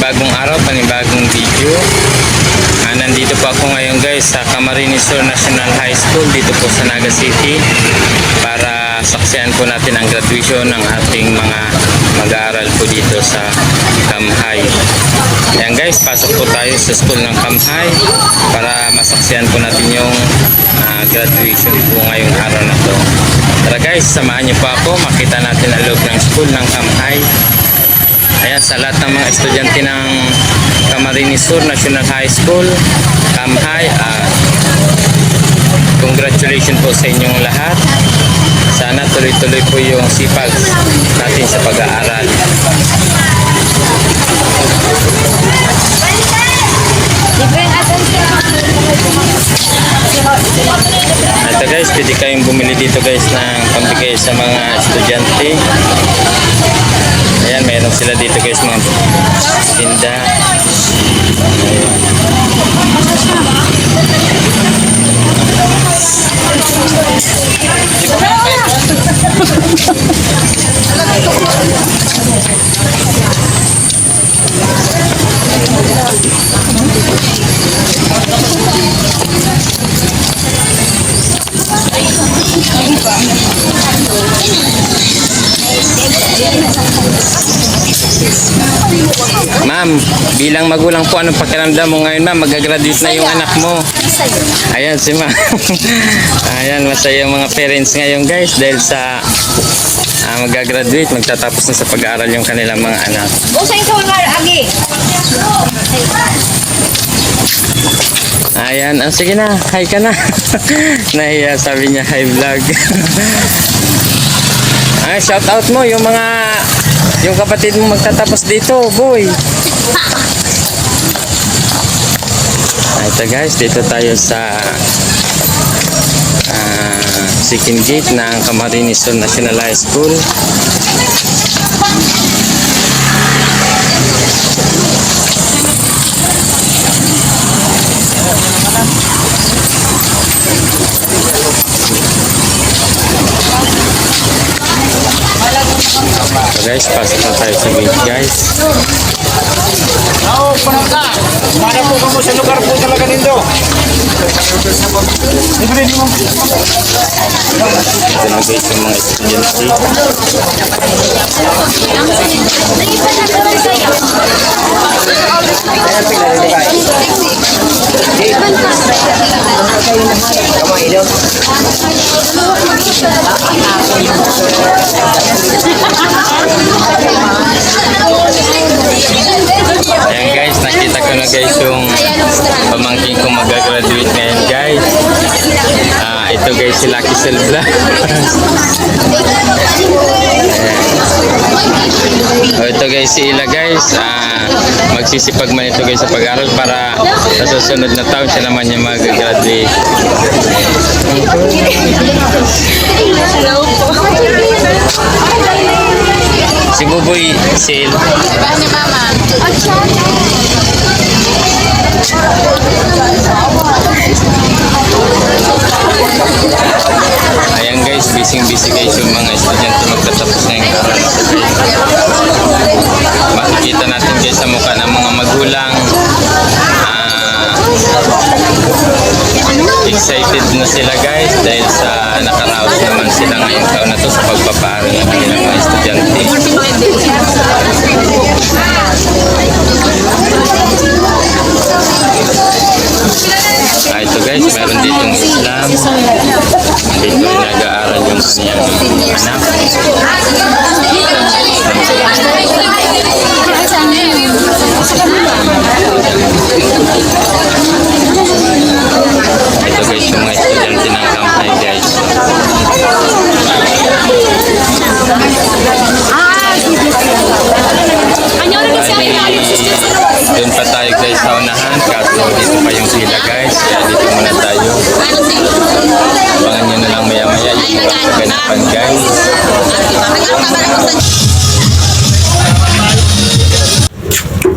panibagong araw, panibagong video. Nandito po ako ngayon guys sa Camarines Sur National High School dito po sa Naga City para saksihan po natin ang graduation ng ating mga mag-aaral po dito sa Camhigh. Ayan guys, pasok po tayo sa school ng Camhigh para masaksihan po natin yung graduation po ngayong araw na to. Tara guys, samahan niyo po ako, makita natin ang loob ng school ng Camhigh. Ayan, sa lahat ng mga estudyante ng Camarines Sur National High School, Camhigh, congratulations po sa inyong lahat. Sana tuloy-tuloy po yung sipag natin sa pag-aaral. Ito guys, pwede kayong bumili dito guys ng pambigay sa mga estudyante. Ayan, mayroon sila dito guys mga tinda. Ma'am, bilang magulang po, anong pakiramdam mo ngayon ma'am? Mag-graduate na yung anak mo. Ayan si ma'am. Ayan, masaya yung mga parents ngayon guys dahil sa mag-graduate, magtatapos na sa pag-aaral yung kanilang mga anak. Ayan, sige na, hi ka na. Nahiya, sabi niya, hi vlog. Ay, shout out mo yung kapatid mo magtatapos dito, boy. Ito guys, dito tayo sa second gate ng Camarines Sur National High School. So guys, pasok na tayo sa gate guys. Oo, parang ka. Para po kamo sa lugar po talaga nindo. Ito na guys yung mga estudyante. Ayan guys, nakita ko na guys yung pamangkin kong mag-graduate ngayon guys. Ito guys si Lucky Silva. Ito guys si Ila guys. Magsisipag man ito guys sa pag-aaral para sa susunod na taon siya naman yung mag-graduate. Si Buboy Sil. Bahan ni Mama. Ayan guys, busy guys yung mga estudyante magtatapos na yung araw. Makikita natin guys sa mukha ng mga magulang. Excited na sila guys dahil sa nakaraos naman sila ngayong taon na to sa pagpapaaral ng kanilang mga estudyante. Ito guys, meron ditong Islam. Dito nag-aaral yung kanyang anak. Ito guys yung mga estudyante ng Camhigh guys. Doon pa tayo guys sa unahan, kaso dito pa yung pila guys, kaya dito muna tayo. Abangan nyo na lang maya maya yung mga kaganapan guys.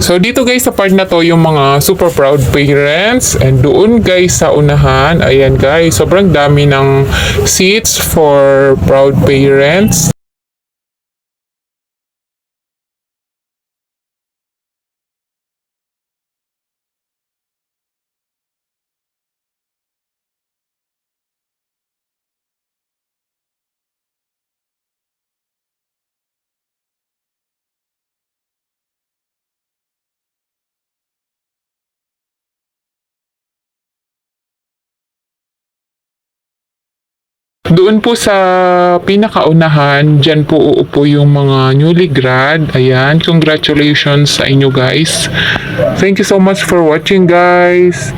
So dito guys sa part na to yung mga super proud parents, and doon guys sa unahan, ayan guys, sobrang dami ng seats for proud parents. Doon po sa pinakaunahan, dyan po uupo yung mga newly grad. Ayan, congratulations sa inyo guys. Thank you so much for watching guys.